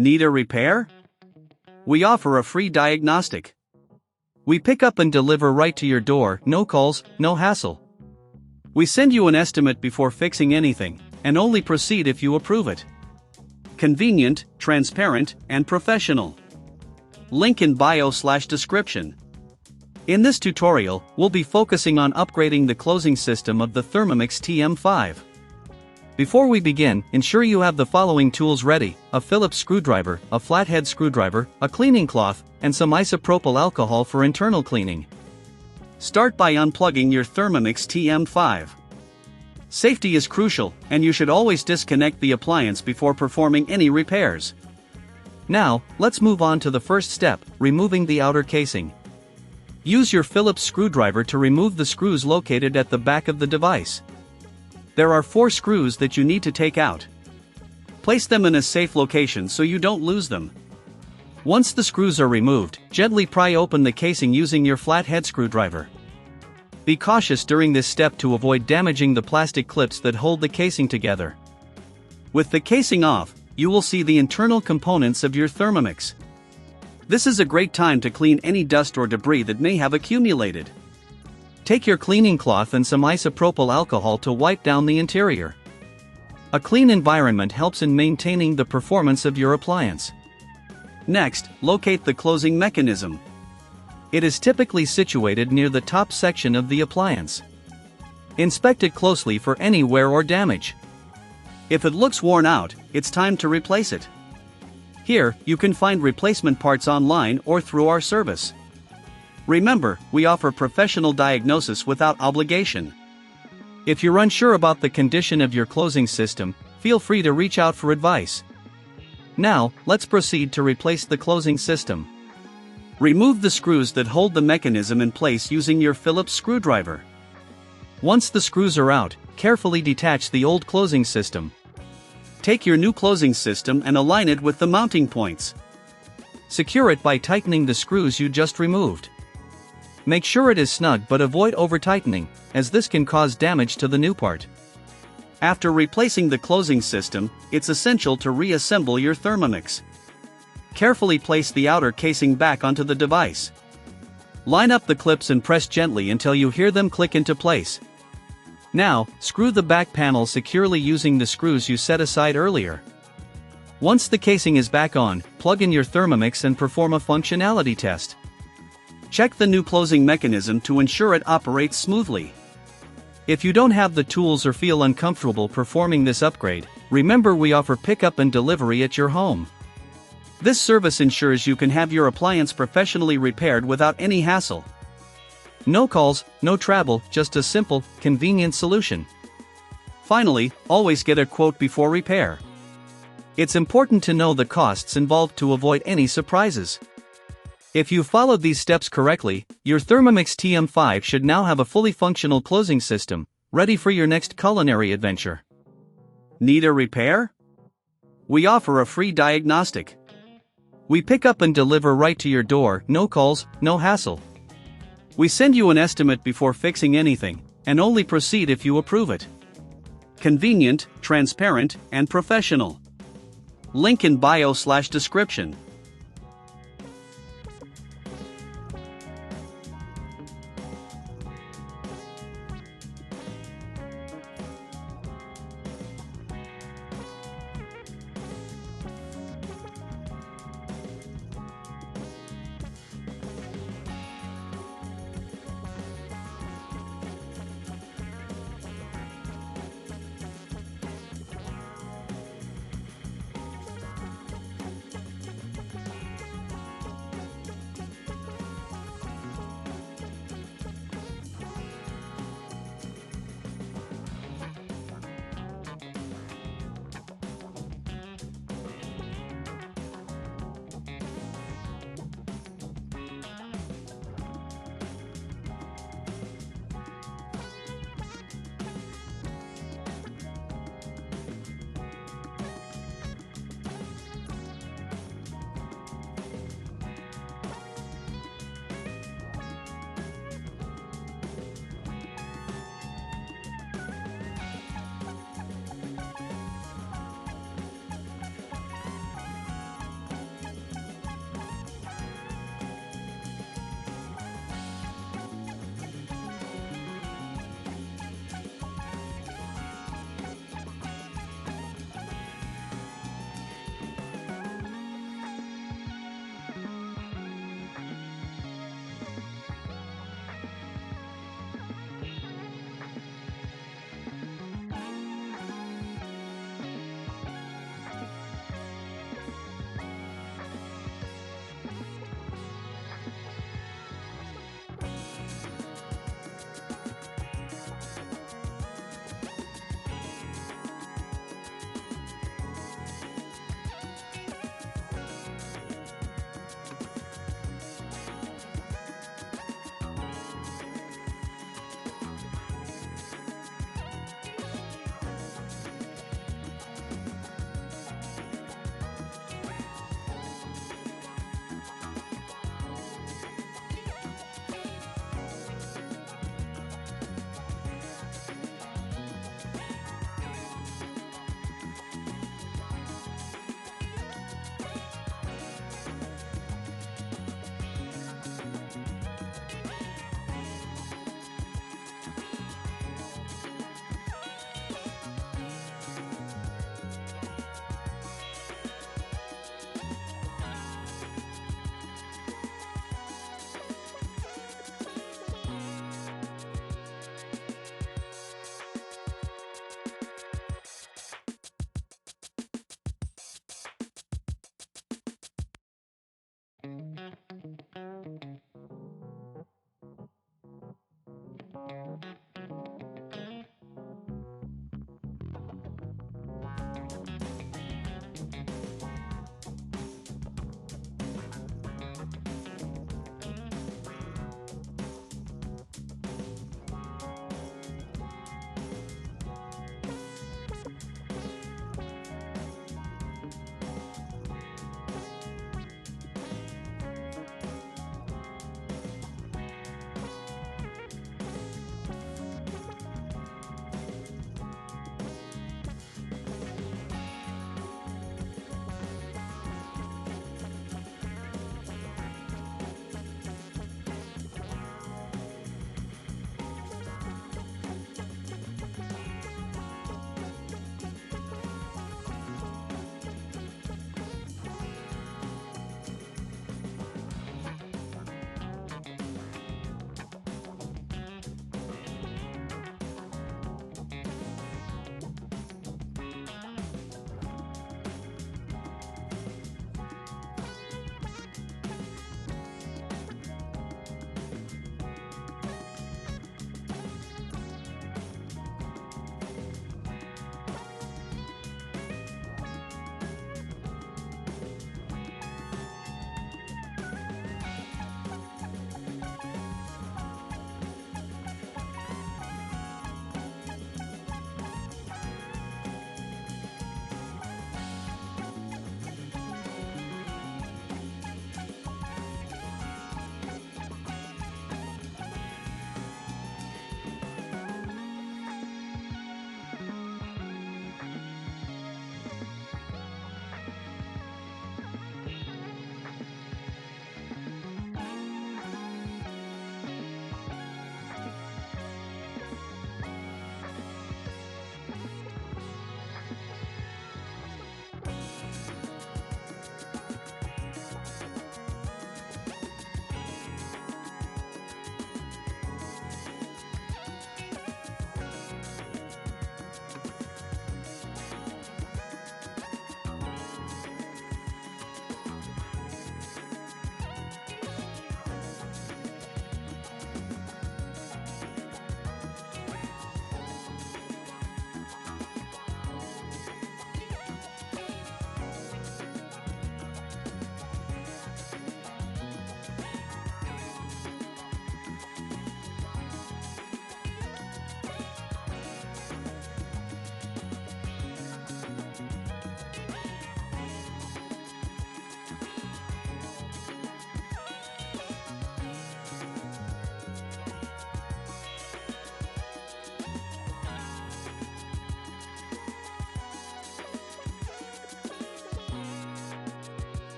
Need a repair? We offer a free diagnostic. We pick up and deliver right to your door, no calls, no hassle. We send you an estimate before fixing anything, and only proceed if you approve it. Convenient, transparent, and professional. Link in bio/description. In this tutorial, we'll be focusing on upgrading the closing system of the Thermomix TM5. Before we begin, ensure you have the following tools ready: a Phillips screwdriver, a flathead screwdriver, a cleaning cloth, and some isopropyl alcohol for internal cleaning. Start by unplugging your Thermomix TM5. Safety is crucial, and you should always disconnect the appliance before performing any repairs. Now, let's move on to the first step, removing the outer casing. Use your Phillips screwdriver to remove the screws located at the back of the device. There are 4 screws that you need to take out. Place them in a safe location so you don't lose them. Once the screws are removed, gently pry open the casing using your flathead screwdriver. Be cautious during this step to avoid damaging the plastic clips that hold the casing together. With the casing off, you will see the internal components of your Thermomix. This is a great time to clean any dust or debris that may have accumulated. Take your cleaning cloth and some isopropyl alcohol to wipe down the interior. A clean environment helps in maintaining the performance of your appliance. Next, locate the closing mechanism. It is typically situated near the top section of the appliance. Inspect it closely for any wear or damage. If it looks worn out, it's time to replace it. Here, you can find replacement parts online or through our service. Remember, we offer professional diagnosis without obligation. If you're unsure about the condition of your closing system, feel free to reach out for advice. Now, let's proceed to replace the closing system. Remove the screws that hold the mechanism in place using your Phillips screwdriver. Once the screws are out, carefully detach the old closing system. Take your new closing system and align it with the mounting points. Secure it by tightening the screws you just removed. Make sure it is snug but avoid over-tightening, as this can cause damage to the new part. After replacing the closing system, it's essential to reassemble your Thermomix. Carefully place the outer casing back onto the device. Line up the clips and press gently until you hear them click into place. Now, screw the back panel securely using the screws you set aside earlier. Once the casing is back on, plug in your Thermomix and perform a functionality test. Check the new closing mechanism to ensure it operates smoothly. If you don't have the tools or feel uncomfortable performing this upgrade, remember we offer pickup and delivery at your home. This service ensures you can have your appliance professionally repaired without any hassle. No calls, no travel, just a simple, convenient solution. Finally, always get a quote before repair. It's important to know the costs involved to avoid any surprises. If you followed these steps correctly, your Thermomix TM5 should now have a fully functional closing system, ready for your next culinary adventure. Need a repair? We offer a free diagnostic. We pick up and deliver right to your door, no calls, no hassle. We send you an estimate before fixing anything, and only proceed if you approve it. Convenient, transparent, and professional. Link in bio/description.